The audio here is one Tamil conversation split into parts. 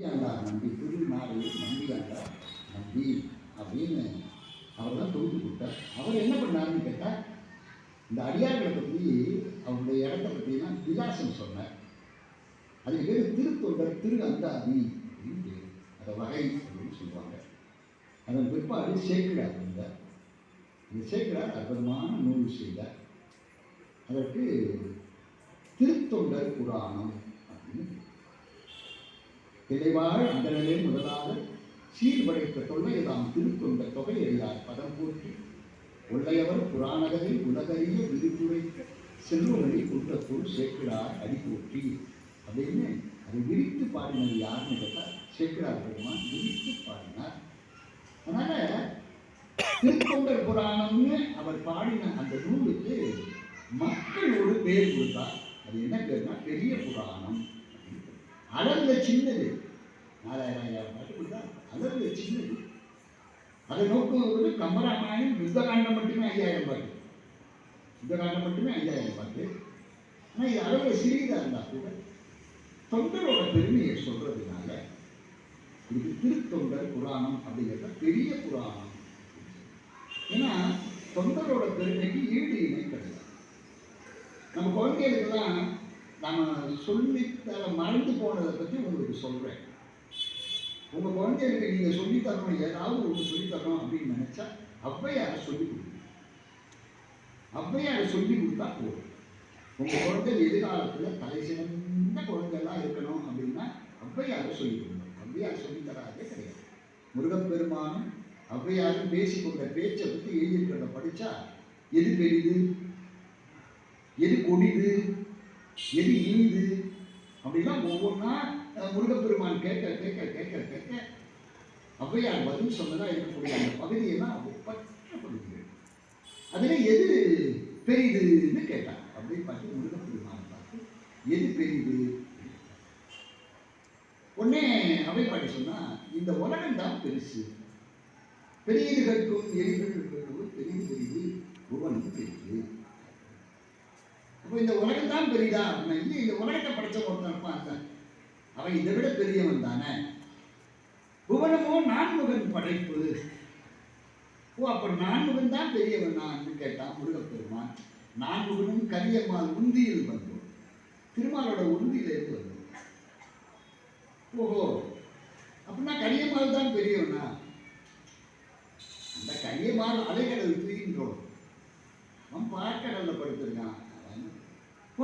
ஆண்டார் நம்பி திருநாரையில் நம்பி ஆண்டார் நம்பி அப்படின்னு அவர் தான் தொகுத்து கொடுத்தார். அவர் என்ன பண்ணாருன்னு கேட்டால், இந்த அடியார்களை பற்றி அவருடைய இடத்த பற்றிலாம் விலாசம் சொன்னார். அதுக்கு பேர் திருத்தொண்டர் திரு அந்தாதி அப்படின்னு பேர், அதை வகை அப்படின்னு சொல்லுவாங்க. அதன் பிற்பாடு சேக்கிழார் வந்தார். இந்த சேக்கிழார் அற்புதமான நூல் செய்தார். அதற்கு திருத்தொண்டர் புராணம் அப்படின்னு தெளிவாக அந்த நிலையை முதலாக சீர்படைத்த தொல்லையதாம் திருத்தொண்ட தொகை எறியார் பதம் போற்றி உள்ளையவர் புராணகளில் உலகறிய விரித்துரைக்க செல்வமணி குன்றத்தூர் சேக்கிழார் அடி போற்றி அப்படின்னு அதை விரித்து பாடினது யாருன்னு கேட்டால் சேக்கிழார் பெருமான் விரித்து பாடினார். அதனால திருத்தொண்டர் புராணம்னு அவர் பாடின அந்த நூலுக்கு மக்கள் ஒரு பேர் கொடுத்தார். அது என்ன பேர்னா பெரிய புராணம். அளவில் சின்னது, 4000 பாட்டு கொடுத்தா அளவில் சின்னது. அதை நோக்குவது கம்பராமாயணம் யுத்தகாண்டம் மட்டுமே 5000 பாட்டு, யுத்தகாண்டம் மட்டுமே 5000 பாட்டு. ஆனால் இது அளவில் சிறியதாக இருந்தால் கூட தொண்டரோட பெருமையை சொல்றதுனால இதுக்கு திருத்தொண்டர் புராணம் அப்படிங்கிறத பெரிய புராணம். ஏன்னா தொண்டரோட பெருமைக்கு ஈடு இணை கிடையாது. நம்ம குழந்தைகளுக்கெல்லாம் நம்ம சொல்லித்தர மறந்து போனதை பற்றி உங்களுக்கு சொல்கிறேன். உங்கள் குழந்தைகளுக்கு நீங்கள் சொல்லித்தரணும், ஏதாவது ஒன்று சொல்லித்தரணும் அப்படின்னு நினச்சா ஔவையாரை சொல்லி கொடுங்க. ஔவையாரை சொல்லி கொடுத்தா போதும். உங்கள் குழந்தை எதிர்காலத்தில் தலை சிறந்த குழந்தைலாம் இருக்கணும் அப்படின்னா ஔவையாரை சொல்லி கொடுங்க. ஔவையார் சொல்லித்தராதே கிடையாது. முருகப்பெருமானும் ஔவையாரும் பேசிக்கொண்ட பேச்சை பற்றி எழுதியிருக்கிறத படித்தா எது பெரிது, எது கொடிது, எது இனிது அப்படிலாம் ஒவ்வொன்றா முருகப்பெருமான் கேட்க கேட்க கேட்க கேட்க ஔவையார் பதில் சொன்னதா இருக்கக்கூடிய அந்த பகுதியெல்லாம் ஒப்பற்ற பகுதிகள். அதில் எது பெரிதுன்னு கேட்டாங்க அப்படின்னு பார்த்து முருகப்பெருமான் பார்த்து எது பெரிது உடனே அவை பாட்டி சொன்னா, இந்த உலகம் தான் பெருசு, பெரியதுகளுக்கும் எரிகளுக்கும் பெரிது பெரிது புவனும் பெரிது. அப்போ இந்த உலகம் தான் பெரிதா அப்படின்னா, இல்லை, இந்த உலகத்தை படைச்ச ஒருத்தன் இருப்பான், அவன் இதை விட பெரியவன் தானே. புவனமோ நான்முகன் படைப்பு. ஓ, அப்போ நான்முகன் தான் பெரியவன் நான் கேட்டான் முருகப்பெருமான். நான்முகனும் கரியம்மாள் உந்தியில் வந்தோம், திருமாலோட உந்தியிலிருந்து வந்தோம். ஓஹோ, அப்படின்னா கரியம்மாள் தான் பெரியவனா? அந்த கரியம்மாள் அலைக்கடல் தூக்கின்றோம், அவன் பார்க்கடல்ல படுத்திருக்கான்.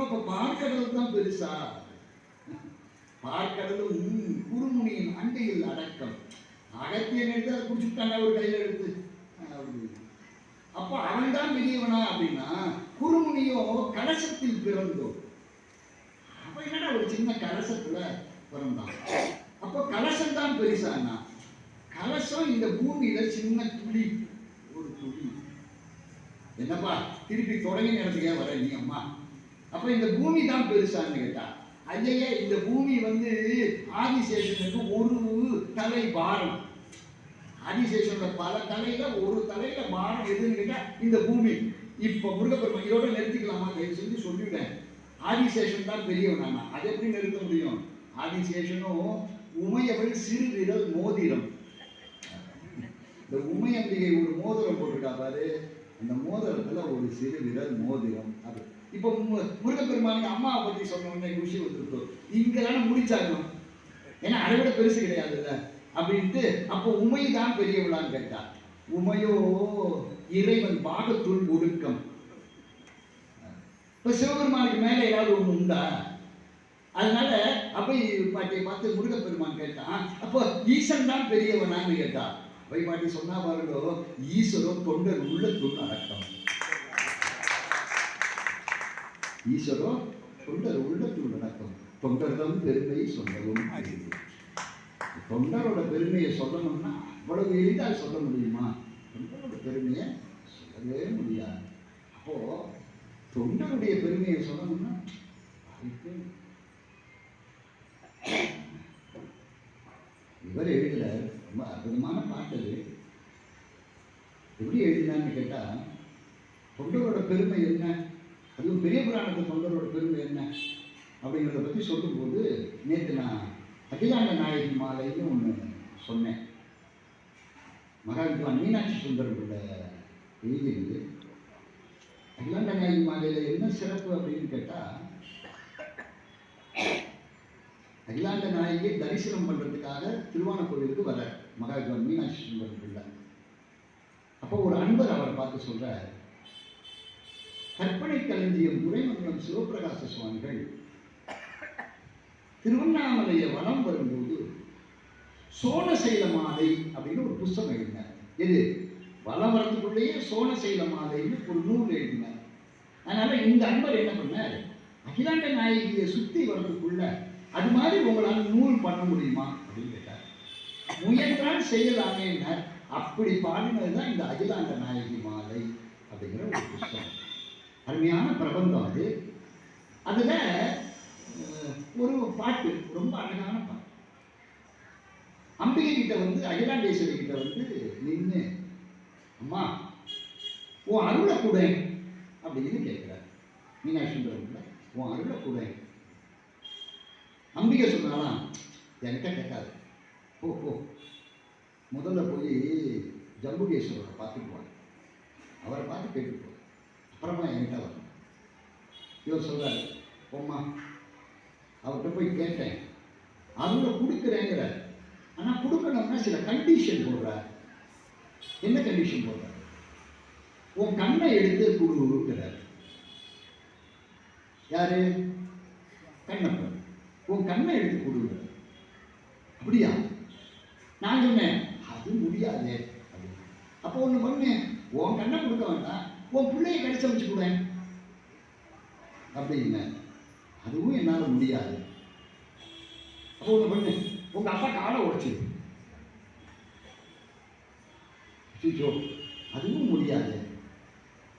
அப்போ பார்க்கடல் தான் பெருசா? பார்க்கடலும் குறுமுனியின் அண்டையில் அடக்கம். அகத்தியன் எடுத்து அதை குடிச்சுட்டாங்க ஒரு கையில் எடுத்து. அப்போ அவன் தான் பெரியவனா அப்படின்னா, குறுமுனியோ கலசத்தில் பிறந்தோம். அப்ப என்னடா ஒரு சின்ன கலசத்துல பிறந்தான். அப்போ கலசம் தான் பெருசானா? கலசம் இந்த பூமியில சின்ன துளி, ஒரு துளி. என்னப்பா திருப்பி தொடங்கி நேரத்துக்கே வர நீ அம்மா? அப்ப இந்த பூமி தான் பெருசான்னு கேட்டா, ஐயா இந்த பூமி ஆதிசேஷனுக்கு ஒரு தலை பாரம். ஆதிசேஷனோட பல தலையில ஒரு தலையில பாரம் எதுன்னு கேட்டா இந்த பூமி. இப்ப முருகப்பெருமான் இதோட நிறுத்திக்கலாமா? தயவு செஞ்சு சொல்லிவிட்டேன். ஆதிசேஷன் தான் பெரியவனா? அதை எப்படி நிறுத்த முடியும்? ஆதிசேஷனும் உமையவள் சிறு விரல் மோதிரம். இந்த உமையம்பிகை ஒரு மோதிரம் போட்டுட்டா பாரு, அந்த மோதிரத்துல ஒரு சிறு விரல் மோதிரம். அது இப்போ முருகப்பெருமானுக்கு அம்மாவை பற்றி சொன்னோன்னே குஷி வந்துருக்கோம். இங்கதானே முடிச்சாகணும், ஏன்னா அதை விட பெருசு கிடையாதுல்ல அப்படின்ட்டு. அப்போ உமை தான் பெரியவளான்னு கேட்டா, உமையோ இறைவன் பாகத்துள் ஒடுக்கம். இப்போ சிவபெருமானுக்கு மேலே ஏதாவது ஒன்று உண்டா? அதனால அவை பாட்டியை பார்த்து முருகப்பெருமான் கேட்டான், அப்போ ஈசன் தான் பெரியவனான்னு கேட்டா. அவை பாட்டி சொன்னா பாருங்கோ, ஈஸ்வரோ தொண்டர் உள்ளத்துள் அடக்கம். ஈஸ்வரோ தொண்டர் உள்ளத்துள் அடக்கம். தொண்டர்தம் பெருமையை சொல்லவும் அறிவு. தொண்டரோட பெருமையை சொல்லணும்னா அவ்வளவு எளிதாக சொல்ல முடியுமா? தொண்டரோட பெருமையை சொல்லவே முடியாது. அப்போ தொண்டருடைய பெருமையை சொல்லணும்னா இவர் எழுதல. ரொம்ப அற்புதமான பாட்டு. எப்படி எழுதினான்னு கேட்டா, தொண்டரோட பெருமை என்ன, அதுவும் பெரிய புராணத்தில் தொண்டரோட பெருமை என்ன அப்படிங்கிறத பற்றி சொல்லும்போது, நேற்று நான் அகிலாண்ட நாயகி மாலைன்னு ஒன்று சொன்னேன். மகாவித்வான் மீனாட்சி சுந்தரம் உள்ள எழுதியிருந்து அகிலாண்ட நாயகி மாலையில் என்ன சிறப்பு அப்படின்னு கேட்டால், அகிலாண்ட நாயகியை தரிசனம் பண்ணுறதுக்காக திருவானக்கோவிலுக்கு வர மகாவித்வான் மீனாட்சி சுந்தரம் பிள்ளை. அப்போ ஒரு அன்பர் அவரை பார்த்து சொல்கிறார், கற்பனை களஞ்சியம் துரைமங்கலம் சிவபிரகாச சுவாமிகள் திருவண்ணாமலையை வலம் வரும்போது சோனசைல மாலை அப்படின்னு ஒரு புஸ்தகம் எழுதினார். எது வலம் வரத்துக்குள்ளேயே சோனசைல மாலைன்னு ஒரு நூல் எழுதினார். அதனால இந்த அன்பர் என்ன பண்ணார், அகிலாண்ட நாயகியை சுற்றி வர்றதுக்குள்ள அது மாதிரி உங்களால் நூல் பண்ண முடியுமா அப்படின்னு கேட்டார். முயன்றால் செய்யலாமேன்னார். அப்படி பாடினது தான் இந்த அகிலாண்ட நாயகி மாலை அப்படிங்கிற ஒரு புஸ்தகம். அருமையான பிரபந்தம் அது. அதில் ஒரு பாட்டு, ரொம்ப அழகான பாட்டு. அம்பிகை கிட்ட வந்து அகிலாண்டேஸ்வரி கிட்ட வந்து நின்று, அம்மா உன் அருளை கூட அப்படின்னு கேட்கிறார். மீனாட்சி சுந்தரம்ல உன் அருளை கூட. அம்பிகை சொன்னாலாம், என்கிட்ட கேட்காது, போ போ முதல்ல போய் ஜம்புகேஸ்வரரை பார்த்துக்குவாங்க, அவரை பார்த்து கேட்டுப்போ, அப்புறமா என்கிட்ட வரணும். இவர் சொல்றாரு, போம்மா அவர்கிட்ட போய் கேட்டேன், அருளை கொடுக்குறேங்கிறார். ஆனால் கொடுக்கணும்னா சில கண்டிஷன் போடுறார். என்ன கண்டிஷன் போடுறார்? உன் கண்ணை எடுத்து கொடுங்கிறார். யாரு? கண்ணப்பன். உன் கண்ணை எடுத்து கொடுங்கிறார். அப்படியா? நான் சொன்னேன், அது முடியாது அப்படின்னு. அப்போ ஒன்று பண்ணு, உன் கண்ணை கொடுக்க வேண்டாம், உன் பிள்ளையை கடிச்சு வச்சு கூட அப்படிங்க. அதுவும் என்னால் முடியாது. அப்போ ஒன்று பண்ணு, உங்கள் அப்பா காலை உடைச்சிரு. சிச்சோ, அதுவும் முடியாது.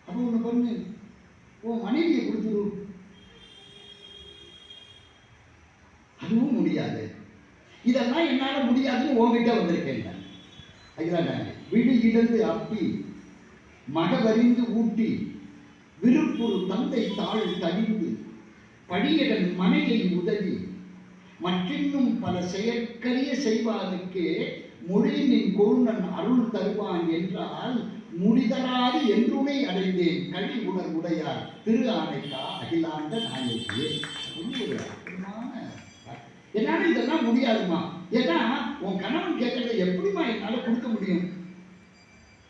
அப்போ ஒன்று பண்ணு, உன் மனைவியை கொடுத்துரு. அதுவும் முடியாது. இதெல்லாம் என்னால் முடியாதுன்னு உங்ககிட்ட வந்திருக்கேன். அகிலாண்ட விழி இழந்து அப்பி மகவறிந்து ஊட்டி விருப்புறு தந்தை தாழ் தடிந்து படியடன் மனையை உதவி மற்றின்னும் பல செயற்கரிய செய்வானுக்கே மொழியினின் கொழுநன் அருள் தருவான் என்றால் முடிதராது என்றுனை அடைந்தேன் கழி உணர்வுடையார் திரு ஆணைக்கா அகிலாண்ட நாயகியே. என்னால இதெல்லாம் முடியாதுமா. ஏன்னா உன் கணவன் கேட்கறத எப்படிமா என்னால கொடுக்க முடியும்?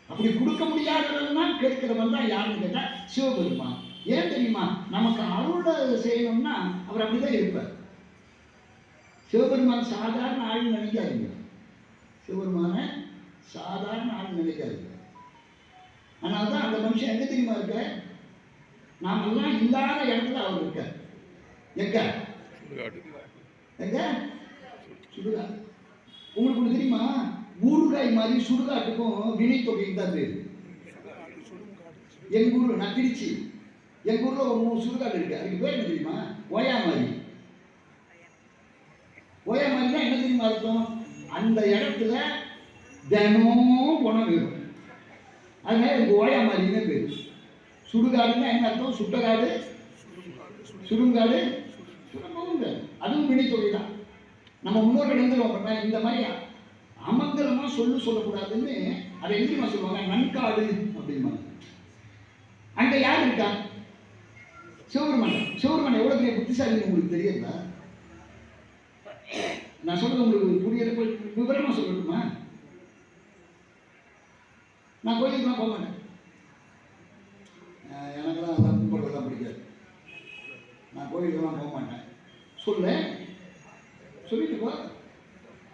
அப்படி கொடுக்க முடியாததெல்லாம் கேட்கிறவன் தான் யாருன்னு கேட்டா சிவபெருமான். ஏன் தெரியுமா? நமக்கு அருளை செய்யணும்னா அவர் அப்படிதான் இருப்பார். சிவபெருமான் சாதாரண ஆள் நினைக்காதீங்க. சிவபெருமான சாதாரண ஆள் நினைக்காதீங்க. அதனால்தான் அந்த மனுஷன் எங்க தெரியுமா இருக்க? நாமெல்லாம் இல்லாத இடத்துல அவர் இருக்க. எங்க எங்க? சுடுகாடு. உங்களுக்கு ஒன்று தெரியுமா? ஊறுகாய் மாதிரி சுடுகாட்டுக்கும் வினை தொகையும் தான் பேரு. எங்க ஊர், நான் திருச்சி, எங்க ஊர்ல ஒரு 3 சுடுகாடு இருக்கு. அதுக்கு பேர் என்ன தெரியுமா? ஓயாமாரி. ஓயாமாரினா என்ன தெரியுமா அர்த்தம்? அந்த இடத்துல தினமும் குணம் வேணும். அதனால எனக்கு ஓயாமாரின்னு பேரு. சுடுகாடுன்னா என்ன அர்த்தம்? சுட்டகாடு, சுடுங்காடு, சுடமும். அதுவும் வினைத்தொகை தான். நம்ம முன்னோர்கள் வந்து இந்த மாதிரி அமங்கலமா சொல்லக்கூடாதுன்னு அதை எங்கேயுமா சொல்லுவாங்க? நன்காடு அப்படிம்பாங்க. அங்க யார் இருக்கா? சிவபெருமான். சிவபெருமான் எவ்வளவு பெரிய புத்திசாலின்னு உங்களுக்கு தெரியுதா? நான் சொல்றது உங்களுக்கு புரியல, விவரமா சொல்லட்டுமா? நான் கோயிலுக்குலாம் போக மாட்டேன். எனக்கெல்லாம் அதெல்லாம் கும்பிட்றதெல்லாம் பிடிக்காது. நான் கோயிலுக்கெல்லாம் போக மாட்டேன். சொல்லிட்டு போ.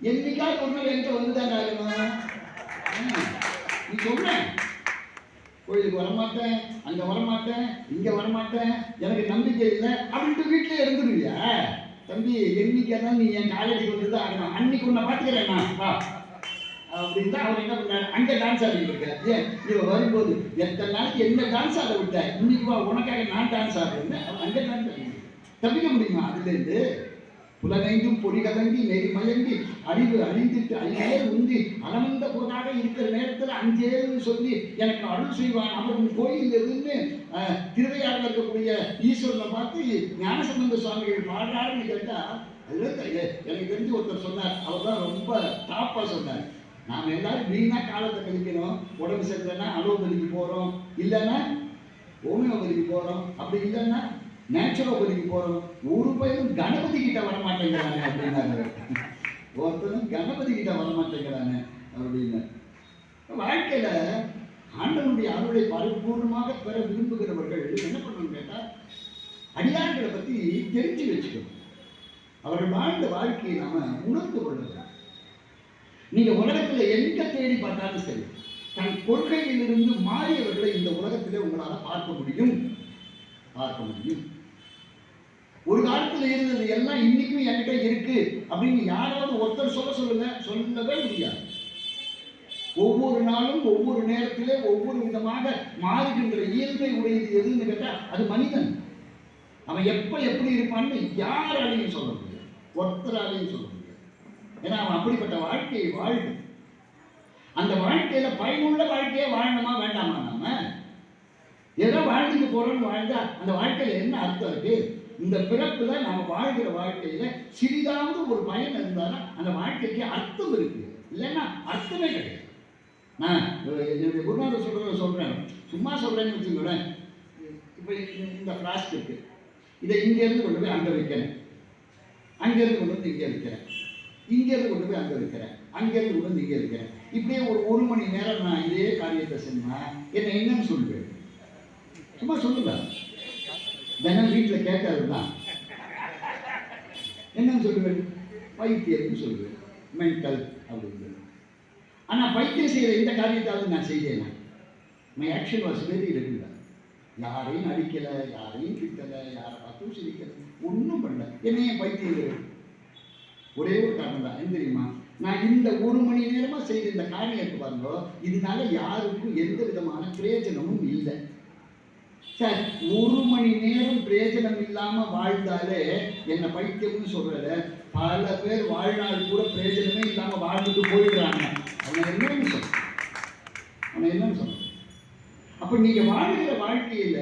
என்னைக்காவது ஒரு நாள் என்கிட்ட வந்துதான் ஆகணும். நீ சொல்ற கோயிலுக்கு வரமாட்டேன், அங்க வரமாட்டேன், இங்க வரமாட்டேன், எனக்கு நம்பிக்கை இல்லை அப்படின்ட்டு வீட்டிலே இருந்துருவியா? தம்பி, என்னைக்காதான் நீ என் காலேஜுக்கு வந்து தான் ஆகணும். அன்னைக்கு உன்னை பார்த்துக்கிறேன் வா அப்படின்னு தான் அவர் என்ன பண்ணாரு, அங்கே டான்ஸ் ஆடிட்டு இருக்காரு. ஏன் இவன் வரும்போது எத்தனை நாளைக்கு என்ன டான்ஸ் ஆட விட்டேன், இன்னைக்கு வா உனக்காக நான் டான்ஸ் ஆடுறேன்னு அவன் அங்கே டான்ஸ் ஆடி தப்பிக்க முடியுமா? அதுலேருந்து புலனைந்தும் பொறி கலங்கி நெறி மயங்கி அறிவு அழிந்துட்டு அழிவே உந்தி அலமந்த பொருளாக இருக்கிற நேரத்தில் அஞ்சேன்னு சொல்லி எனக்கு அருள் செய்வான். அவன் கோயில் எதுன்னு திருவையாறுல இருக்கக்கூடிய ஈஸ்வரனை பார்த்து ஞானசம்பந்த சுவாமிகள் பாடுறாருன்னு கேட்டா அதுல எனக்கு தெரிஞ்சு ஒருத்தர் சொன்னார், அவர் தான் ரொம்ப டாப்பா சொன்னார். நாம் எல்லாரும் வீணா காலத்தை கழிக்கணும். உடம்பு சரியில்லைன்னா அலோபதிக்கு போறோம், இல்லைன்னா ஹோமியோபதிக்கு போறோம், அப்படி இல்லைன்னா நேச்சுரோபதிக்கு போறோம். ஒரு பையனும் கணபதி கிட்ட வரமாட்டேங்கிறாங்க அப்படின்னாரு. ஒருத்தரும் கணபதி கிட்ட வரமாட்டேங்கிறாங்க அப்படின்னு. வாழ்க்கையில ஆண்டவனுடைய அருளை பரிபூர்ணமாக பெற விரும்புகிறவர்கள் என்ன பண்ணணும் கேட்டா, அடியார்களை பத்தி தெரிஞ்சு வச்சுக்கணும். அவர்கள் வாழ்ந்த வாழ்க்கையை நாம உணர்ந்து கொள்ளணும். நீங்க உலகத்துல எங்க தேடி பார்த்தாலும் சரி, தன் கொள்கையிலிருந்து மாறியவர்களை இந்த உலகத்திலே உங்களால பார்க்க முடியும். ஒரு காலத்துல இருந்தது எல்லாம் இன்னைக்கும் என்கிட்ட இருக்கு அப்படின்னு யாராவது ஒருத்தர் சொல்லுங்க, சொல்லவே முடியாது. ஒவ்வொரு நாளும் ஒவ்வொரு நேரத்திலே ஒவ்வொரு விதமாக மாறுகின்ற இயல்பை உடையது எதுன்னு கேட்டா அது மனிதன். அவன் எப்ப எப்படி இருப்பான்னு யாராலையும் சொல்ல முடியாது, ஒருத்தராலையும் சொல்ல முடியாது. ஏன்னா அவன் அப்படிப்பட்ட வாழ்க்கையை வாழணும். அந்த வாழ்க்கையில பயனுள்ள வாழ்க்கையை வாழணுமா வேண்டாமா? நாம ஏதோ வாழ்ந்துட்டு போறோம்னு வாழ்ந்தா அந்த வாழ்க்கையில என்ன அர்த்தம் இருக்கு? இந்த பிறப்புல நாம வாழ்கிற வாழ்க்கையில சிறிதாவது ஒரு பயன் இருந்தாலும் அந்த வாழ்க்கைக்கு அர்த்தம் இருக்கு, இல்லைன்னா அர்த்தமே கிடையாது. நான் என்னுடைய குருநாதர் சொல்றேன், சும்மா சொல்றேன்னு வச்சுக்கோங்களேன். இப்ப இந்த பிளாஸ்க் இருக்கு, இதை இங்க இருந்து கொண்டு போய் அங்க வைக்கிறேன், அங்க இருந்து கொண்டு வந்து இங்க வைக்கிறேன், இங்க இருந்து கொண்டு போய் அங்க வைக்கிறேன், அங்க இருந்து கொண்டு வந்து இங்க வைக்கிறேன். இப்படியே ஒரு மணி நேரம் நான் இதே காரியத்தை செஞ்சா என்ன என்னன்னு சொல்லுவேன்? சும்மா சொல்லுங்க. தினம் வீட்டில் கேட்கறது தான் என்னன்னு சொல்லுவேன்? பைத்தியம்னு சொல்லுவேன், மென்டல் அப்படின்னு. ஆனால் பைத்தியம் செய்கிற இந்த காரியத்தாவது நான் செய்தேன். My action was very regular. யாரையும் அடிக்கலை, யாரையும் திட்டலை, யாரை பார்த்தும் சிரிக்கலை, ஒன்றும் பண்ணல. என்னையே பைத்தியம் ஒரே ஒரு காரணம் தான். என்ன தெரியுமா? நான் இந்த ஒரு மணி நேரமா செய்த இந்த காரியத்தை பாருங்க, இதனால யாருக்கும் எந்த விதமான பிரயோஜனமும் இல்லை. சார், ஒரு மணி நேரம் பிரயோஜனம் இல்லாம வாழ்ந்தாலே என்ன பைத்தியம்னு சொல்றத பல பேர் வாழ்நாள் கூட பிரயோஜனமே இல்லாம வாழ்ந்துட்டு போயிடுறாங்க. அவன் என்னன்னு சொல்ற? அப்ப நீங்க வாழ்கிற வாழ்க்கையில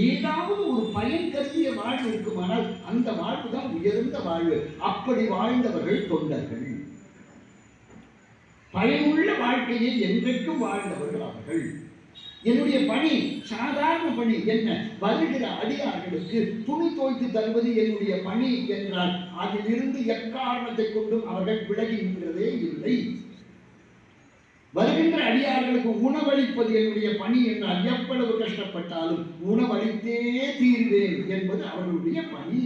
ஏதாவது ஒரு பயன் கருதிய வாழ்வு இருக்குமானால் அந்த வாழ்வு தான் உயர்ந்த வாழ்வு. அப்படி வாழ்ந்தவர்கள் தொண்டர்கள். பயனுள்ள வாழ்க்கையை என்றைக்கும் வாழ்ந்தவர்கள் அவர்கள். என்னுடைய பணி சாதாரண பணி என்ன? வருகிற அடியார்களுக்கு துணி துவைத்து தருவது என்னுடைய பணி என்றால் அதிலிருந்து எக்காரணத்தை கொண்டும் அவர்கள் விலகி நின்றதே இல்லை. வருகின்ற அடியார்களுக்கு உணவளிப்பது என்னுடைய பணி என்றால் எவ்வளவு கஷ்டப்பட்டாலும் உணவளித்தே தீர்வேன் என்பது அவர்களுடைய பணி.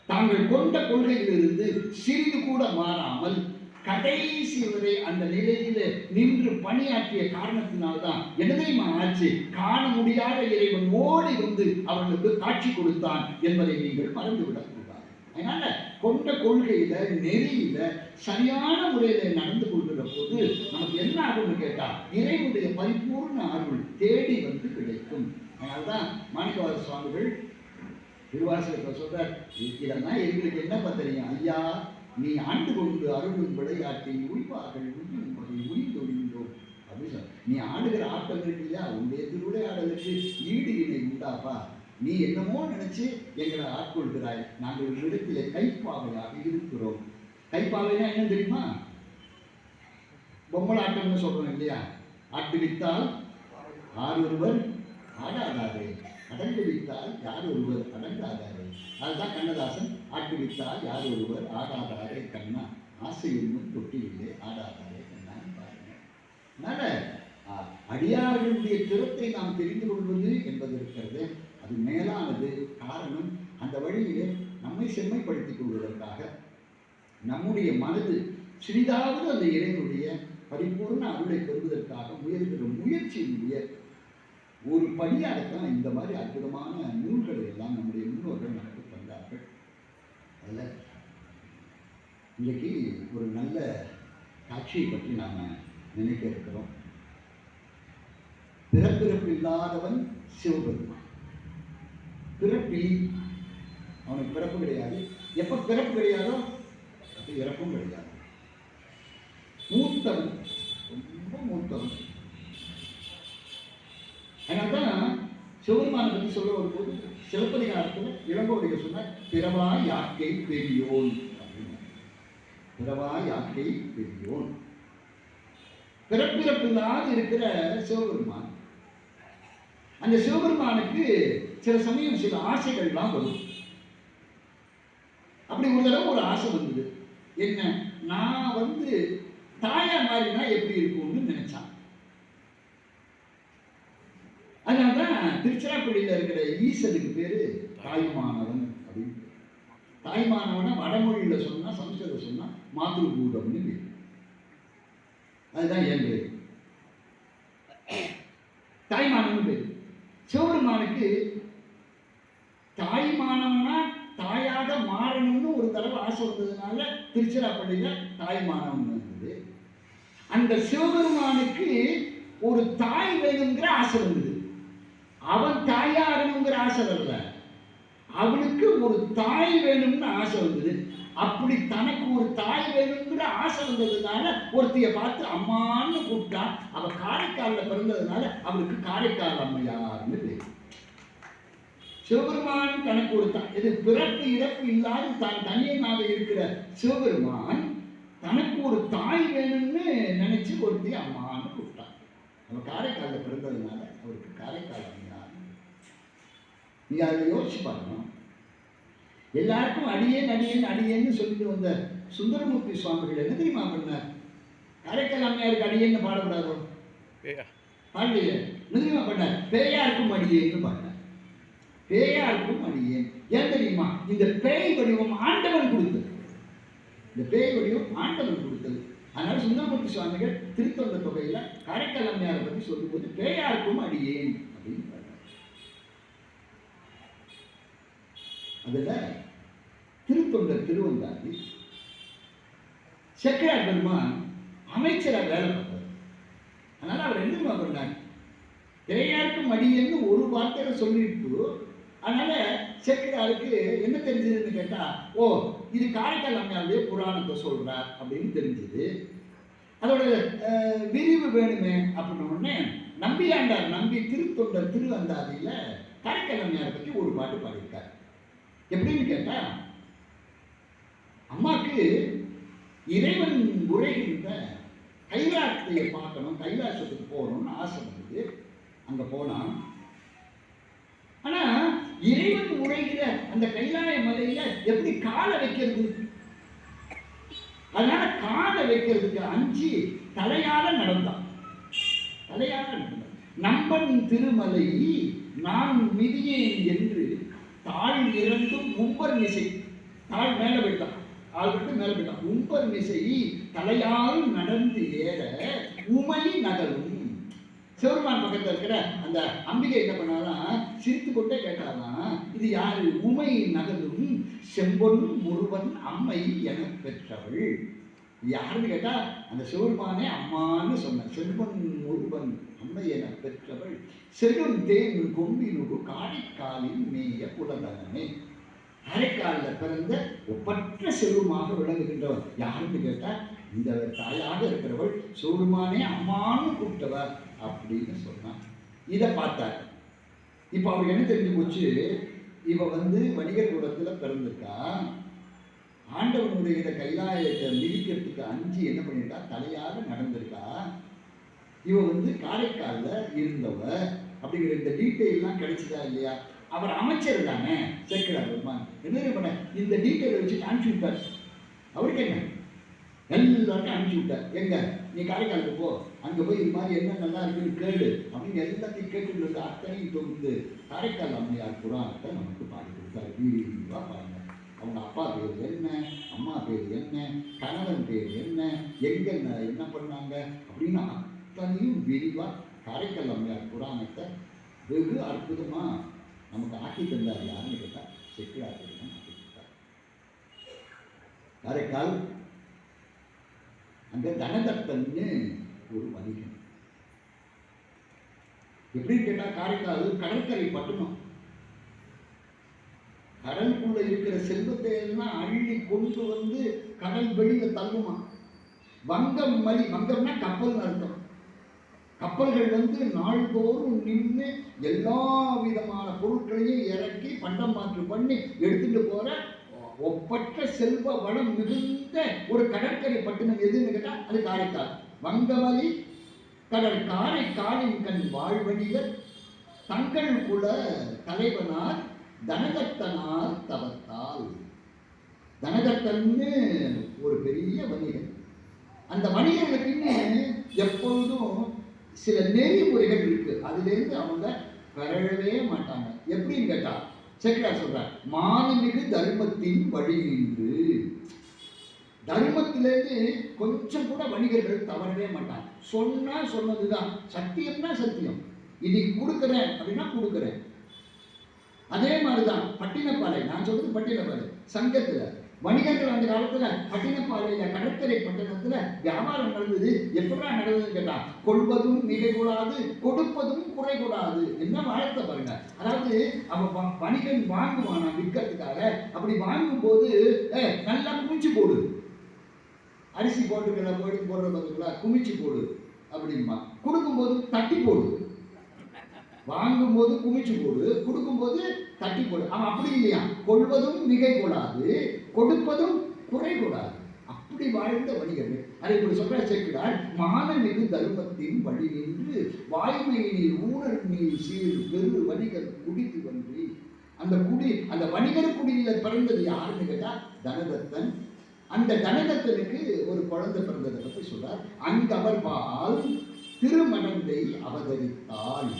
தாங்கள் கொண்ட கொள்கையிலிருந்து சிறிது கூட மாறாமல் கடைசி வரை அந்த நிலையில நின்று பணியாற்றிய காரணத்தினால்தான் என்னதையுமா ஆச்சு, காண முடியாத இறைவன் ஓடி வந்து அவர்களுக்கு காட்சி கொடுத்தான் என்பதை நீங்கள் மறந்துவிடக் கூடாது. அதனால கொண்ட கொள்கையில நெறியில சரியான முறையில நடந்து கொள்கிற போது நமக்கு என்ன ஆகும்னு கேட்டா இறைவனுடைய பரிபூர்ண அருள் தேடி வந்து கிடைக்கும். அதனால்தான் மாணிக்கவாசக சுவாமிகள் திருவாசகத்தை சொல்றார், இதெல்லாம் எங்களுக்கு என்னப்பா தெரியும் ஐயா, நீ ஆண்டு கொண்டு அருளும் விளையாட்டை உய்வார்கள் உய்யும் வகை உய்ந்தொழிந்தோம் அப்படின்னு சொல்ல. நீ ஆடுகிற ஆட்டம் இருக்கு இல்லையா, உன்னுடைய திருவிளையாடலுக்கு ஈடு இணை உண்டாப்பா. நீ என்னமோ நினைச்சு எங்களை ஆட்கொள்கிறாய். நாங்கள் ஒரு இடத்திலே கைப்பாவையாக இருக்கிறோம். கைப்பாவைனா என்ன தெரியுமா? பொம்மலாட்டம்னு சொல்றோம் இல்லையா? ஆட்டு வித்தால் ஆறு ஒருவர் ஆடாதாரே, அடங்கு வித்தால் யார் ஒருவர் அடங்காதாரே. அதுதான் கண்ணதாசன், ஆட்டு வித்தால் யார் ஒருவர் ஆடாதாரே கண்ணா, ஆசை என்னும் தொட்டியிலே ஆடாதாரே கண்ணான்னு பாருங்க. அதனால அடியார்களுடைய திறத்தை நாம் தெரிந்து கொள்வது என்பது இருக்கிறது, அது மேலானது. காரணம், அந்த வழியிலே நம்மை செம்மைப்படுத்திக் கொள்வதற்காக நம்முடைய மனது சிறிதாவது அந்த இறைவனுடைய பரிபூர்ண அருளை பெறுவதற்காக முயல்கிற முயற்சியினுடைய ஒரு படியாகத்தான் இந்த மாதிரி அற்புதமான நூல்களை எல்லாம் நம்முடைய முன்னோர்கள் நமக்கு தந்தார்கள். அதில் இன்றைக்கு ஒரு நல்ல காட்சியை பற்றி நாம் நினைக்க இருக்கிறோம். பிறப்பிறப்பு இல்லாதவன் சிவபெருமான். பிறப்பில் அவனுக்கு பிறப்பு கிடையாது. எப்ப பிறப்பு கிடையாதோ அப்ப இறப்பும் கிடையாது. மூத்தவன், ரொம்ப மூத்தவன். அதனால்தான் சிவபெருமானை பற்றி சொல்ல வரும்போது சிலப்பதிகாரத்தில் இளங்கோடிகள் சொன்னார், பிறவா யாக்கை பெரியோன் அப்படின்னு. பிறவா யாக்கை பெரியோன், பிறப்பிறப்பில்லாது இருக்கிற சிவபெருமான். அந்த சிவபெருமானுக்கு சில சமயம் சில ஆசைகள்லாம் வரும். அப்படி ஒரு தடவை ஒரு ஆசை வந்தது. என்ன, நான் தாயா மாறினா எப்படி இருக்கும்னு நினைச்சான். அதனாலதான் திருச்சிராப்பள்ளியில இருக்கிற ஈசனுக்கு பேரு தாய்மானவன் அப்படின்னு. தாய்மானவனை வடமொழியில சொன்னா, சமஸ்கிருத சொன்னா மாத்ருபூதம்னு பேரு. அதுதான் என் பேரு, தாய்மானவன் பேரு. சிவபெருமானுக்கு தாய்மானவனா தாயாக மாறணும்னு ஒரு தடவை ஆசை வந்ததுனால திருச்சிராப்பள்ளியில தாய்மானவன் இருந்தது. அந்த சிவபெருமானுக்கு ஒரு தாய் வேணுங்கிற ஆசை வந்தது. அவன் தாயாகணுங்கிற ஆசை வரல, அவனுக்கு ஒரு தாய் வேணும்னு ஆசை வந்தது. அப்படி தனக்கு ஒரு தாய் வேணுங்கிற ஆசை வந்ததுனால ஒருத்தைய பார்த்து அம்மான்னு கூப்பிட்டா. அவ காரைக்காலில் பிறந்ததுனால அவளுக்கு காரைக்கால் அம்மையார்னு பேர். சிவபெருமான் தனக்கு ஒரு இது பிறப்பு இறப்பு இல்லாது தான் தனியனாக இருக்கிற சிவபெருமான் தனக்கு ஒரு தாய் வேணும்னு நினைச்சு ஒருத்தைய அம்மான்னு கூப்பிட்டான். அவ காரைக்காலில் பிறந்ததுனால அவருக்கு காரைக்கால் அம்மையார். நீ அதை யோசிச்சு பார்க்கணும். எல்லாருக்கும் அடியேன் அடியேன் அடியேன்னு சொல்லிட்டு வந்த சுந்தரமூர்த்தி சுவாமிகள் என்ன தெரியுமா பண்ணார்? காரைக்கால் அம்மையாருக்கு அடியேன்னு பாடக்கூடாதோ? பாடலையே. என்ன தெரியுமா பண்ணார்? பேயாருக்கும் அடியேன்னு பாடினார். பேயாருக்கும் அடியேன். ஏன் தெரியுமா? இந்த பேய் வடிவம் ஆண்டவன் கொடுத்தது. இந்த பேய் வடிவம் ஆண்டவன் கொடுத்தது. அதனால சுந்தரமூர்த்தி சுவாமிகள் திருத்தொண்ட தொகையில காரைக்கால் அம்மையாரை பற்றி சொல்லும்போது பேயாருக்கும் அடியேன் அப்படின்னு பாடினார். அதுல திருத்தொண்டர் திருவந்தாதி செக்கிழார் பெருமான் அமைச்சராக வேலை பார்த்தார். அதனால அவர் என்ன பண்ணார்? பேயாருக்கும் அடியேன்னு ஒரு வார்த்தையில சொல்லிட்டு, அதனால செக்கிழாருக்கு என்ன தெரிஞ்சதுன்னு கேட்டா, ஓ இது காரைக்கால் அம்மையாருடைய புராணத்தை சொல்றார் அப்படின்னு தெரிஞ்சது. அதோட விரிவு வேணுமே அப்படின்னு உடனே நம்பியாண்டார் நம்பி திருத்தொண்டர் திருவந்தாதியில காரைக்கால் அம்மையாரை பற்றி ஒரு பாட்டு பாடியிருக்கார். எப்படின்னு கேட்டா, அம்மாக்கு இறைவன் உரைகின்ற கைலாசத்தை பார்க்கணும், கைலாசத்துக்கு போகணும்னு ஆசை வந்தது. அங்க போனா, ஆனா இறைவன் உரைகிற அந்த கைலாய மலையில எப்படி காலை வைக்கிறது? அதனால காலை வைக்கிறதுக்கு அஞ்சு தலையால நடந்தான். தலையால நடந்தான். நம்பன் திருமலை நான் மிதியேன் என்று தாழ் இரண்டும் உம்பர் மிசை, தாழ் மேல விட்டான், ஆள் விட்டு மேல விட்டான். உம்பர் மிசை தலையால் நடந்து ஏற உமை நகரும். சிவருமான் பக்கத்தில் இருக்கிற அந்த அம்பிகை என்ன பண்ணாலாம், சிரித்து கொண்டே கேட்டாலாம், இது யாரு? உமை நகரும் செம்பொன் முருவன் அம்மை என பெற்றவள். யாருன்னு கேட்டா அந்த சிவருமானே அம்மான்னு சொன்ன. செம்பொன் முருவன் அம்மை என பெற்றவள் செடும் தேன் கொம்பினுகு காரைக்காலில் மேய புலதனமே. காரைக்காலில் பிறந்த ஒப்பற்ற செல்வமாக விளங்குகின்றவர் யாருன்னு கேட்டா இந்த தாயாக இருக்கிறவள் சிவருமானே அம்மான்னு கூப்பிட்டவர் அப்படின்னு சொன்னான். இதை பார்த்தார். இப்போ அவருக்கு என்ன தெரிஞ்சு போச்சு? இவ வணிகர் குலத்தில் பிறந்திருக்கா. ஆண்டவனுடைய கைலாயத்தை மிதிக்கிறதுக்கு அஞ்சு என்ன பண்ணியிருக்கா? தலையாக நடந்திருக்கா. இவ காரைக்காலில் இருந்தவ அப்படிங்கிற இந்த டீட்டெயிலாம் கிடைச்சதா இல்லையா? அவர் அமைச்சர் தானே செக்கிழார் பெருமான். என்ன பண்ண இந்த டீட்டெயிலை வச்சு அனுப்பிச்சு விட்டார். அவருக்கு என்ன எல்லாருக்கும் அனுப்பிச்சு விட்டார். எங்க நீ காரைக்காலுக்கு போ, அங்கே போய் இது மாதிரி என்ன நல்லா இருக்குன்னு கேளு அப்படின்னு எல்லாத்தையும் கேட்டுட்டு இருந்த அத்தனையும் தொகுந்து காரைக்கால் அம்மையார் புராணத்தை நமக்கு பாடி கொடுத்தாரு. விரிவாக பாருங்க. அவங்க அப்பா பேர் என்ன, அம்மா பேர் என்ன, கணவன் பேர் என்ன, எங்க என்ன பண்ணாங்க அப்படின்னு அத்தனையும் விரிவாக காரைக்கால் அம்மையார் புராணத்தை வெகு அற்புதமாக நமக்கு ஆக்கி தந்தார். யாருன்னு கேட்டால் செக்கிழார் பெருமான் ஆக்கி தந்தார். காரைக்கால் அங்கே தனதத்தன்னு ஒரு வணிகன். எப்படின்னு கேட்டால் காரைக்கால் கடற்கரை பட்டணம். கடலுக்குள்ள இருக்கிற செல்வத்தை எல்லாம் அள்ளி கொண்டு கடல் வெளியில தள்ளுமா. வங்கம் மலி, வங்கம்னா கப்பல்னு அர்த்தம். கப்பல்கள் வந்து நாள்தோறும் நின்று எல்லா விதமான பொருட்களையும் இறக்கி பண்டம் மாற்று பண்ணி எடுத்துட்டு போற ஒப்பற்ற செல்வ வளம் மிகுந்த ஒரு கடற்கரை பட்டினம் எதுன்னு கேட்டா அது காரைக்கால். வங்கமலி கடல் காரைக்காலின் கண் வாழ்வணிகர் தங்கள் குல தலைவனார் தனகத்தனார் தவத்தால். தனகத்தன்னு ஒரு பெரிய வணிகர். அந்த வணிகர்களுக்குன்னு எப்பொழுதும் சில நெறிமுறைகள் இருக்கு. அதுலேருந்து அவங்க பெறவே மாட்டாங்க. எப்படின்னு கேட்டா சேக்கிழார் சொல்றார், மானமிகு தர்மத்தின் வழி நின்று. தர்மத்திலேருந்து கொஞ்சம் கூட வணிகர்கள் தவறவே மாட்டாங்க. சொன்னா சொன்னதுதான், சத்தியம்னா சத்தியம். இன்னைக்கு கொடுக்குறேன் அப்படின்னா கொடுக்குறேன். அதே மாதிரிதான் பட்டினப்பாலை, நான் சொல்றது பட்டினப்பாலை சங்கத்துல வணிகர்கள் அந்த காலத்துல பட்டினப்பாலையில கடற்கரை பட்டணத்துல வியாபாரம் நடந்தது. எப்படிதான் நடந்ததுன்னு கேட்டா, கொள்வதும் மிகை கூடாது, கொடுப்பதும் குறை கூடாது. என்ன வாழ்க்கை பாருங்க. அதாவது அவன் வணிகன் வாங்குவானா விற்கிறதுக்காக. அப்படி வாங்கும் போது நல்லா குமிச்சு போடு, அரிசி போட்டுக்கல போட்டு போடுற பார்த்தீங்களா, குமிச்சு போடு அப்படின்பா. கொடுக்கும்போது தட்டி போடு. வாங்கும் போது குமிச்சு போடு, கொடுக்கும்போது தட்டி போடு. அவன் அப்படி இல்லையா, கொள்வதும் மிகை கூடாது, கொடுப்பதும் குறை கூடாது. அப்படி வாழ்ந்த வணிகர்கள். அதை இப்படி சொல்ற சேக்கிழார், மானமிகு தர்மத்தின் வழி நின்று வாய்மை நீர் ஊழல் நீர் சீர் பெரு வணிகர் குடித்து வன்றி. அந்த வணிகர் குடியில பிறந்தது யாருன்னு கேட்டா தனதத்தன். அந்த தனதத்தனுக்கு ஒரு குழந்தை பிறந்ததை பற்றி சொல்றார். அங்கவர்பால் திருமணந்தை அவதரித்தாள்.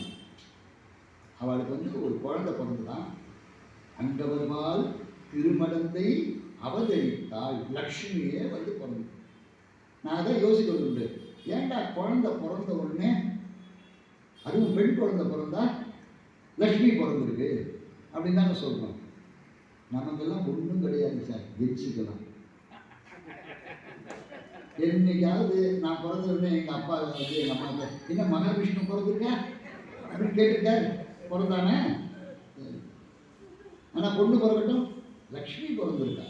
அவளுக்கு வந்து ஒரு குழந்தை பிறந்துதான். அங்கவர்பால் திருமணந்தை அவதரித்தாள். லக்ஷ்மியே வந்து பிறந்து. நான் அதை யோசிக்கிறது உண்டு. ஏண்டா குழந்தை பிறந்த உடனே, அதுவும் பெண் குழந்தை பிறந்தா லக்ஷ்மி பிறந்திருக்கு அப்படின்னு தானே சொல்றோம். நமக்கெல்லாம் ஒன்றும் கிடையாது சார், ஜெயிச்சுக்கலாம். என்னைக்காவது நான் பிறந்த உடனே எங்க அப்பா வந்து எங்க அம்மா என்ன மகாவிஷ்ணு பிறந்திருக்க அப்படின்னு கேட்டுட்டார். பிறந்தானே. ஆனா பொண்ணு பிறக்கட்டும், லக்ஷ்மி பிறந்திருக்கா.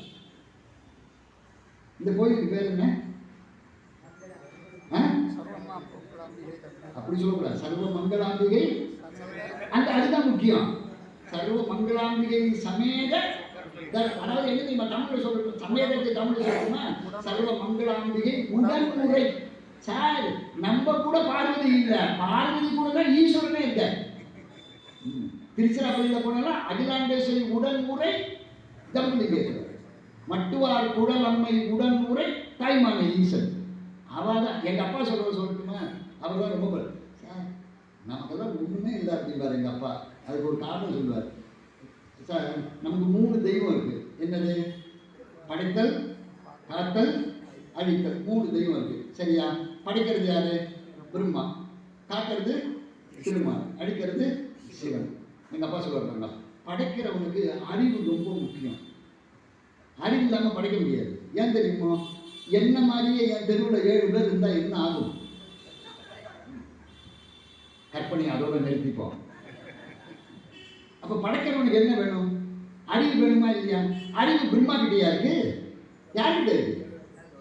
இந்த கோயிலுக்கு பேர் என்ன? அப்படி சொல்லக்கூடாது, சர்வ மங்களாம்பிகை. அதுதான் முக்கியம். சர்வ மங்களாம்பிகை சமேத. அதாவது என்ன தெரியுமா தமிழ்ல சொல்றோம், சமேதத்தை தமிழ்ல சொல்றோமா, சர்வ மங்களாம்பிகை உடன்முறை. சார் நம்ம கூட பார்வதி இல்லை, பார்வதி கூட தான் ஈஸ்வரனே இருக்க. திருச்சிராப்பள்ளியில போனாலும் அகிலாண்டேஸ்வரி உடன்முறை தம்பலிங்கேஸ்வரர், மட்டுவார் குடல் அம்மை உடன்முறை தாய்மான ஈசன். அவதான் எங்க அப்பா சொல்றது சொல்லட்டுமா, அவர் தான் ரொம்ப சார் நமக்கெல்லாம் ஒண்ணுமே இல்லை அப்படின்பார் எங்க அப்பா. அதுக்கு ஒரு காரணம் சொல்லுவார். சார் நமக்கு 3 தெய்வம் இருக்கு. என்னது? படைத்தல், காத்தல், அழித்தல். 3 தெய்வம் இருக்கு. சரியா? படைக்கிறது யாரு? பிரம்மா. காக்கிறது திருமால், அழிக்கிறது சிவன். எங்க அப்பா சொல்லுவாங்க, படைக்கிறவனுக்கு அறிவு ரொம்ப முக்கியம். அறிவு இல்லாம படைக்க முடியாது. ஏன் தெரியுமோ? என்ன மாதிரியே என் தெருவில் 7 பேர் இருந்தா என்ன ஆகும்? கற்பனை அதோட நிறுத்திப்போம். அப்ப படைக்கிறவனுக்கு என்ன வேணும்? அறிவு வேணுமா இல்லையா? அறிவு பிரம்மா கிட்டயா இருக்கு? யாருக்கிட்ட இருக்கு?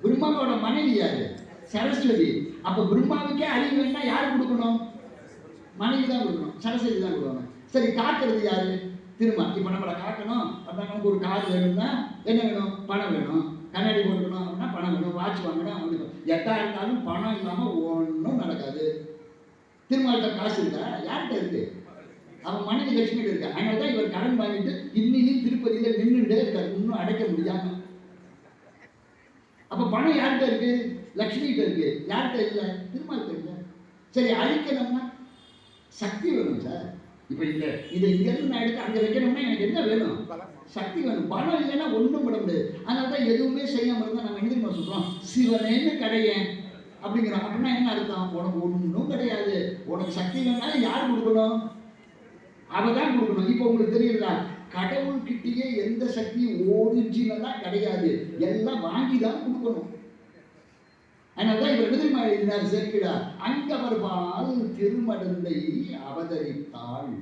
பிரம்மாவோட மனைவி யாரு? சரஸ்வதி. அப்ப பிரம்மாவுக்கே அறிவு வேணும்னா யாரு கொடுக்கணும்? மனைவி தான் கொடுக்கணும், சரஸ்வதி தான் கொடுக்கணும். சரி, காக்கிறது யாரு? திருமால். இப்ப நம்மளை காக்கணும் அப்படின்னா நமக்கு ஒரு கார் வேணும்னா என்ன வேணும்? பணம் வேணும். கண்ணாடி போட்டுக்கணும் அப்படின்னா பணம் வேணும். வாட்ச் வாங்கணும். எட்டா இருந்தாலும் பணம் இல்லாம ஒன்றும் நடக்காது. திருமால்கிட்ட காசு இருக்கா? யார்கிட்ட இருக்கு? அவன் மனைவி லட்சுமிகிட்ட இருக்கா. அதனால தான் இவர் கடன் வாங்கிட்டு இன்னையும் திருப்பதியில நின்றுட்டே இருக்காரு, இன்னும் அடைக்க முடியாம. அப்ப பணம் யார்கிட்ட இருக்கு? லட்சுமிகிட்ட இருக்கு. யார்கிட்ட இல்லை? திருமால்கிட்ட இருக்கு. சரி, அழிக்கணும்னா சக்தி வேணும் சார். இப்ப இதை இங்க இருந்து நான் எடுத்து அங்க வைக்கணும்னா எனக்கு என்ன வேணும்? சக்தி வேணும். பணம் இல்லைன்னா ஒன்றும் பண்ண முடியாது. அதனாலதான் எதுவுமே செய்யாம இருந்தா நம்ம என்ன சொல்றோம்? சிவனேன்னு கிடையேன் அப்படிங்கிறோம். அப்படின்னா என்ன அர்த்தம்? உனக்கு ஒன்றும் கிடையாது. உனக்கு சக்தி வேணாலும் யார் கொடுக்கணும்? அவதான் கொடுக்கணும். இப்போ உங்களுக்கு தெரியுதா? கடவுள் கிட்டேயே எந்த சக்தியும் ஒரிஜினலா கிடையாது, எல்லாம் வாங்கிதான் கொடுக்கணும். அதனால்தான் இவர் எதிர்மா எழுதினார் சேக்கிழார், அங்கவர்பால் திருமடந்தை அவதரித்தாள்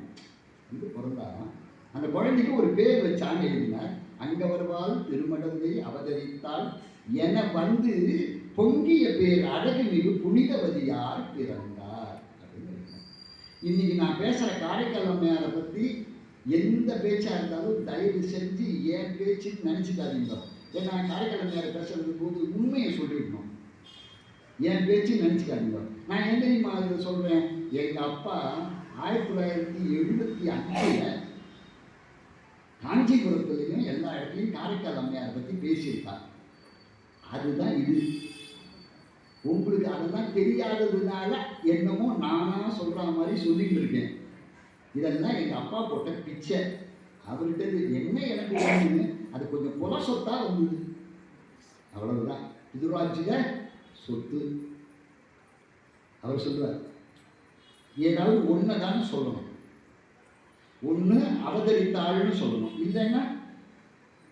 என்று பிறந்தாராம். அந்த குழந்தைக்கு ஒரு பேர் வச்சாங்க எழுதினார். அங்கவர்பால் திருமடந்தை அவதரித்தாள் என வந்து பொங்கிய பேர் அழகு மிகு புனிதவதியார் பிறந்தார். இன்னைக்கு நான் பேசுகிற காரைக்கால் அம்மையாரை பற்றி எந்த பேச்சாக இருந்தாலும் தயவு செஞ்சு என் பேச்சுன்னு நினச்சிக்காதீங்க. ஏன்னா காரைக்கால் அம்மையாரை பேசுறது போது உண்மையை சொல்லிடணும். என் பேச்சு நினச்சிக்காதீங்க. நான் எந்த தெரியுமா அதில் சொல்கிறேன், எங்கள் அப்பா 1975 காஞ்சிபுரத்துலையும் எல்லா இடத்துலையும் காரைக்கால் அம்மையாரை பற்றி பேசியிருக்காங்க. அதுதான் இது. உங்களுக்கு அதெல்லாம் தெரியாததுனால என்னமோ நானாக சொல்கிற மாதிரி சொல்லிட்டு இருக்கேன். இதெல்லாம் எங்கள் அப்பா போட்ட பிச்சை. அவர்கிட்ட என்ன எனக்கு வேணும்னு அது கொஞ்சம் புல சொத்தா வந்தது, அவ்வளவுதான். பிதுராட்சிய சொத்து. அவர் சொல்லுவார், ஏதாவது ஒன்று தானே சொல்லணும். ஒன்று அவதரித்தாள்னு சொல்லணும், இல்லைன்னா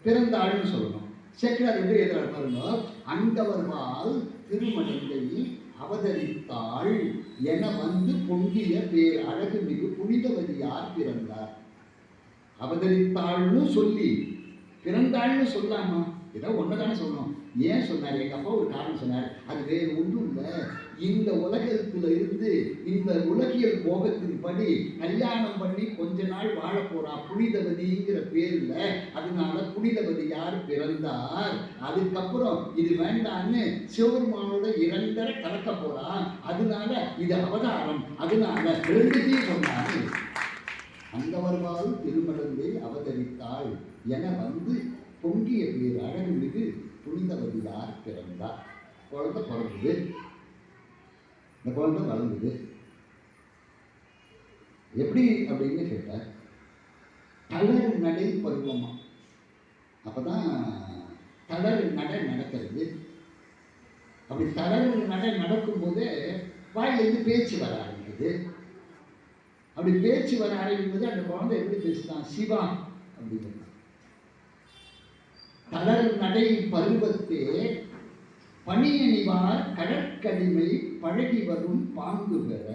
பிறந்த ஆள்னு சொல்லணும். செட்டியார் எப்படி எதிராக பாருங்க, அண்டவர்வால் திருமணத்தை அவதரித்தாள் என வந்து பொங்கிய பேர் அழகு மிகு புனிதவதி யார் பிறந்தார். அவதரித்தாள்னு சொல்லி பிறந்தாள்னு சொல்லாமா? ஏதோ ஒன்றுதானே சொல்லணும். ஏன் சொன்னார்? எங்கள் அப்பா ஒரு காரணம் சொன்னார். அது வேறு ஒன்றும் இல்லை. இந்த உலகத்தில் இருந்து இந்த உலகியல் போகத்தின்படி கல்யாணம் பண்ணி கொஞ்ச நாள் வாழ போறா புனிதவதிங்கிற பேர்ல. அதனால புனிதவதி யார் பிறந்தார். அதுக்கப்புறம் இது வேண்டான்னு சிவபெருமானோட 2 கலக்க போறா. அதனால இது அவதாரம். அதனால 2 சொன்னாரு. அந்தவர்வால் திருமணத்தை அவதரித்தாள் என வந்து பொங்கிய பேர் அழகு மிகு புனிதவதி யார் பிறந்தார். குழந்தை பிறந்தது. இந்த குழந்தை வளர்ந்தது. எப்படி அப்படின்னு கேட்டார். தளர் நடை பருவமா. அப்பதான் தளர் நடை நடக்கிறது. அப்படி தளர் நடை நடக்கும் போதே வாயிலிருந்து பேச்சு வர ஆரம்பிக்குது. அப்படி பேச்சு வர ஆரம்பிக்கும்போது அந்த குழந்தை எப்படி பேசுதான்? சிவா அப்படின்னு. தளர் நடை பருவத்தே பணியணிவார் கடற்கடிமை பழகி வரும் பாங்கு பெற.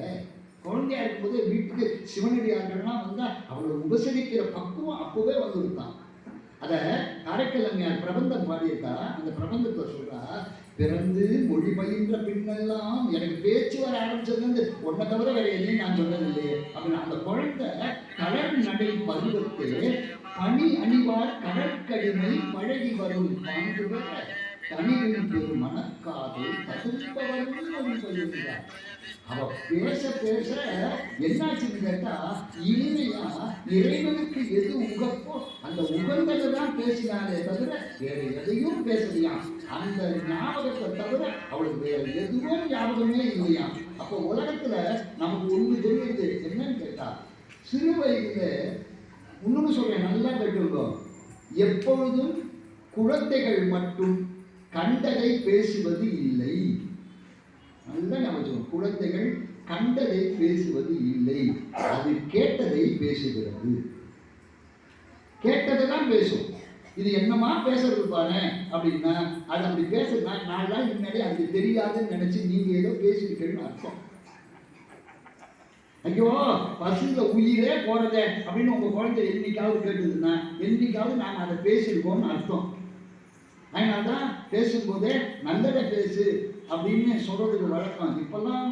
குழந்தையா இருக்கும்போது வீட்டுக்கு சிவனடியார்கள்லாம் வந்தா அவங்களை உபசரிக்கிற பக்குவம் அப்பவே வந்துருந்தான். அதை காரைக்கால் அம்மையார் பிரபந்தம் பாடியிருக்கா. அந்த பிரபந்தத்தை சொல்றா, பிறந்து மொழி பயின்ற பின்னெல்லாம் எனக்கு பேச்சு வர ஆரம்பிச்சது ஒன்றை தவிர வேற எதையும் நான் சொன்னது இல்லையே அப்படின்னு. அந்த குழந்தை கடல் நடை பருவத்திலே பணி அணிவார் கடற்கடிமை பழகி வரும் பாங்கு பெற தனியின் பெரு மனக்காதை தகுப்பவர்கள் சொல்லியிருக்கிறார். அவ பேச பேச என்னாச்சுன்னு கேட்டா, இனிமையா இறைவனுக்கு எது உகப்போ அந்த உகந்ததை தான் பேசினாலே தவிர வேற எதையும் பேசலையாம். அந்த ஞாபகத்தை தவிர அவளுக்கு வேற எதுவும் ஞாபகமே இல்லையாம். அப்போ உலகத்துல நமக்கு ஒண்ணு தெரியுது. என்னன்னு கேட்டா, சிறு வயதுல இன்னொன்னு சொல்றேன், நல்லா கேட்டுக்கோ. எப்பொழுதும் குழந்தைகள் மட்டும் கண்டதை பேசுவது இல்லை. நல்லா ஞாபகம். குழந்தைகள் கண்டதை பேசுவது இல்லை, அது கேட்டதை பேசுகிறது. கேட்டதை தான் பேசும். இது என்னமா பேசுறது பாரு அப்படின்னா, அது அப்படி பேசுறதுனா 4 நாள் முன்னாடி அதுக்கு தெரியாதுன்னு நினைச்சு நீங்க ஏதோ பேசிருக்கீங்கன்னு அர்த்தம். ஐயோ பசுல உயிரே போறதே அப்படின்னு உங்க குழந்தை என்னைக்காவது கேட்டதுன்னா என்னைக்காவது நாங்கள் அதை பேசியிருக்கோம்னு அர்த்தம். அதனால்தான் பேசும்போதே நல்லதை பேசு அப்படின்னு சொல்றதுக்கு வழக்கம். இப்பெல்லாம்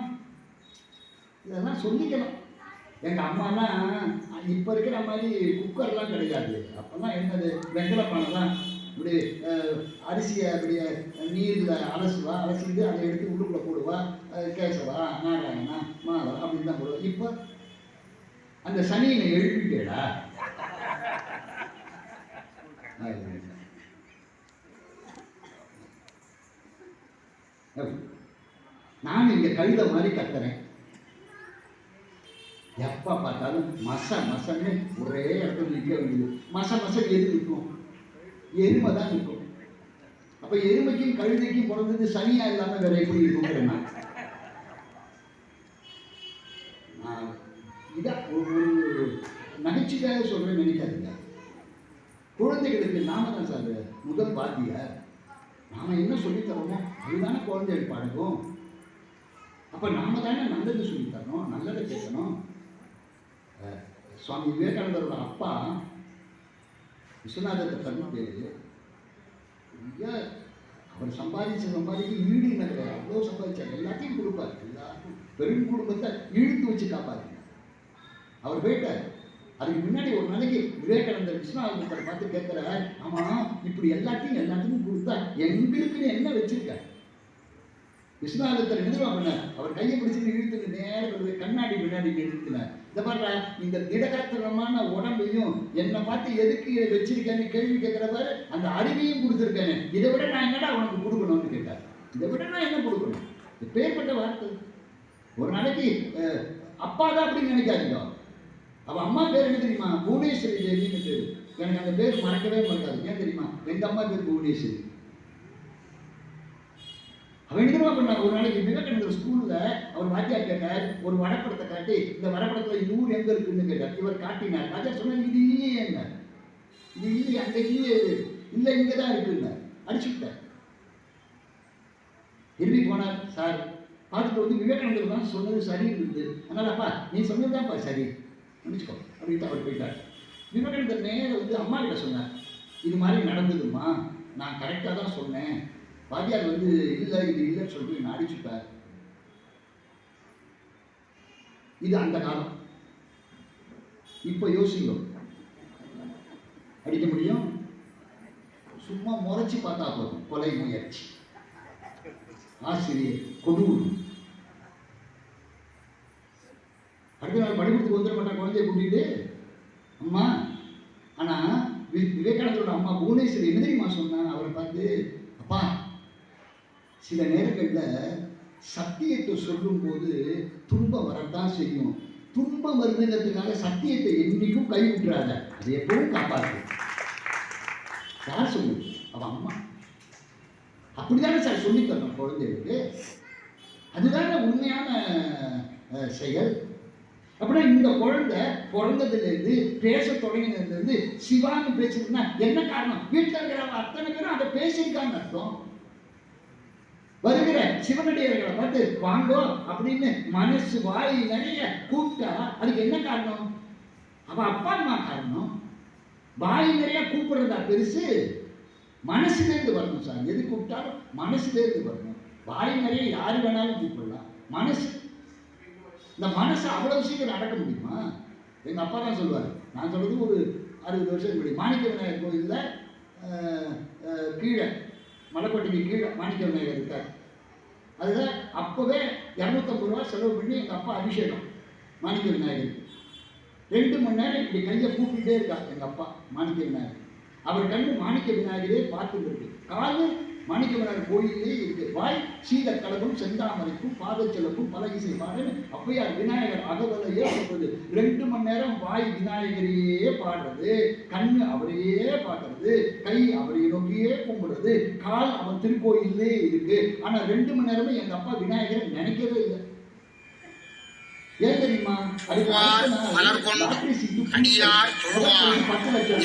இதெல்லாம் சொல்லிக்கலாம். எங்கள் அம்மாலாம் இப்போ இருக்கிற மாதிரி குக்கர்லாம் கிடையாது. அப்போல்லாம் என்னது, வெங்கல பானை தான். இப்படி அரிசியை அப்படியே நீரில் அலசுவா, அலசிட்டு அதை எடுத்து உள்ளுக்குள்ளே போடுவா. கேசவா, நாராயணா, மாவா அப்படின்னு தான் போடுவா. இப்போ அந்த சனியை எழுப்பிட்டேடா. நான் இங்கே கழுத மாதிரி கத்துறேன். எப்போ பார்த்தாலும் மச மசன்னு ஒரே இடத்துல நிற்க வேண்டியது. மச எது நிற்கும்? எருமை தான் நிற்கும். அப்போ எருமைக்கும் கழுதைக்கும் பிறந்தது சனியா இல்லாமல் வேற எப்படி இருக்கும்? நான் இதான் ஒரு நகைச்சுவையாக சொல்றேன்னு நினைக்காதுங்க. குழந்தைகளுக்கு நாம தான் சார் முதல் வாத்தியார். நாம என்ன சொல்லித்தரோமோ அதுதானே குழந்தைகள் பழகும். அப்போ நாம தானே நல்லது சொல்லித்தரணும், நல்லதை கேட்கணும். சுவாமி விவேகானந்தரோட அப்பா விஸ்வநாத தத்தர்னு பேரு. அவர் சம்பாதிக்க ஈடு நிறைய அவ்வளோ சம்பாதிச்சார். எல்லாத்தையும் கொடுப்பார். எல்லாருக்கும் பெரும் குடும்பத்தை இழுத்து வச்சு காப்பாரு. அவர் போயிட்டார். அதுக்கு முன்னாடி ஒரு நாளைக்கு விவேகானந்தர் விஸ்வநாதரை பார்த்து கேட்கிறார், ஆமா இப்படி எல்லாத்தையும் கொடுத்தா எங்களுக்குன்னு என்ன வச்சிருக்க? விஸ்வநாதர் எதிர்வா பண்ணார். அவர் கையை பிடிச்சிட்டு இழுத்துட்டு நேரம் கண்ணாடி முன்னாடி நிறுத்தினார். இந்த பாருடா, இந்த திடகாத்திரமான உடம்பையும் என்னை பார்த்து எதுக்கு வச்சிருக்கேன்னு கேள்வி கேட்கிறப்பாரு, அந்த அறிவையும் கொடுத்துருக்கேன்னு, இதை விட நான் என்னடா உனக்கு கொடுக்கணும்னு கேட்டார். இதை விட நான் என்ன கொடுக்கணும்? பேர்பட்ட வார்த்தை. ஒரு நாளைக்கு அப்பா தான் அப்படின்னு நினைக்காதீங்க. அவ அம்மா பேர் என்ன தெரியுமா? புவனேஸ்வரி தேவின்னு பேரு. எனக்கு அந்த பேர் மறக்கவே மறக்காது. ஏன் தெரியுமா? எங்க அம்மா பேர் புவனேஸ்வரி. அவன் என்ன பண்ண, ஒரு நாளைக்கு விவேகானந்தர் ஸ்கூல்ல அவர் வாத்தியார் கேட்டார், ஒரு வரைபடத்தை காட்டி, இந்த வரைபடத்துல இந்த ஊர் எங்க இருக்குன்னு கேட்டார். இவர் காட்டினார். வாத்தியார் சொன்னார், இது இல்லையே என்ன, இது இல்லையே, அங்க இல்லையே, இல்ல இங்கதான் இருக்குங்க. அடிச்சுட்டார். திரும்பி போனார். சார் பார்த்துட்டு வந்து விவேகானந்தர் தான் சொன்னது சரி இருந்தது, அதனாலப்பா நீ சொன்னதுதான்ப்பா சரி நினைச்சுக்கோ அப்படின்ட்டு அவர் போயிட்டார். விவேகானந்தர் நேரம் வந்து அம்மா கிட்ட சொன்னார், இது மாதிரி நடந்ததுமா, நான் கரெக்டாக தான் சொன்னேன், வாத்தியார் வந்து இல்லை இது இல்லைன்னு சொல்லிட்டு நான் அடிச்சுட்டார். இது அந்த காலம். இப்போ யோசிக்கும், அடிக்க முடியும்? சும்மா முறைச்சி பார்த்தா போதும். கொலை முயற்சி, ஆசிரியர் கொடூர். அடுத்த நாள் பள்ளிக்கூடத்துக்கு வந்துட மாட்டான் குழந்தைய கூட்டிட்டு அம்மா. ஆனா விவேகானந்தரோட அம்மா புவனேஸ்வரி என்ன தெரியுமா சொன்னா? அவரை பார்த்து, அப்பா சில நேரங்களில் சத்தியத்தை சொல்லும் போது துன்பம் வரத்தான் செய்யும். துன்பம் வருதுங்கிறதுக்காக சத்தியத்தை என்னைக்கும் கைவிட்டுறாத, அதை எப்பவும் காப்பாற்று. யார் சொல்லு? அவன் அம்மா. அப்படிதானே சார் சொல்லி தரணும் குழந்தைகளுக்கு. அதுதானே உண்மையான செயல். அப்படின்னா இந்த குழந்தை பிறந்ததுலேருந்து பேச தொடங்கினதுலேருந்து சிவான்னு பேசிருக்குன்னா என்ன காரணம்? வீட்டில் இருக்கிற அத்தனை பேரும் அதை பேசியிருக்காங்க அர்த்தம். வருகிற சிவனடியர்களை பார்த்து வாங்கோ அப்படின்னு மனசு வாய் நிறைய கூப்பிட்டா அதுக்கு என்ன காரணம்? அவன் அப்பா அம்மா காரணம். வாய் நிறைய கூப்பிடுறதா பெருசு? மனசுலேருந்து வரணும் சார். எது கூப்பிட்டாலும் மனசுலேருந்து வரணும். வாய் நிறைய யாரு வேணாலும் கூப்பிடலாம். மனசு, இந்த மனசு அவ்வளவு சீக்கிரம் அடக்க முடியுமா? எங்க அப்பா தான் சொல்லுவார். நான் சொல்றது ஒரு 60 வருஷம் முன்னாடி மாணிக்க விநாயகர் கோயிலில் கீழே மலைக்கோட்டைக்கு கீழே மாணிக்க விநாயகர் இருக்கார். அதில் அப்போவே 250 ரூபா செலவு பண்ணி எங்கள் அப்பா அபிஷேகம் மாணிக்க விநாயகர் 2 மணி நேரம் இப்படி கையை கூப்பிட்டுட்டே இருக்கார் எங்கள் அப்பா மாணிக்க விநாயகர். அவர் கண்டு மாணிக்க விநாயகரே பார்த்துட்டு இருக்கு. காலு மாணிக்க விநாயகர் கோயிலே இருக்கு. வாய் சீத கலகும் செந்தாமரைக்கும் பாதச்செலக்கும் பல இசை பாடுன்னு அப்பையார் விநாயகர் அகவலையே சொல்றது. 2 மணி நேரம் வாய் விநாயகரையே பாடுறது, கண்ணு அவரையே பாடுறது, கை அவரையே நோக்கியே கும்பிடுறது, கால் அவன் திருக்கோயிலே இருக்கு. ஆனா 2 மணி நேரமும் எங்க அப்பா விநாயகரை நினைக்கவே இல்லை. ஏன் தெரியுமா? அதுக்கு 10 லட்சம்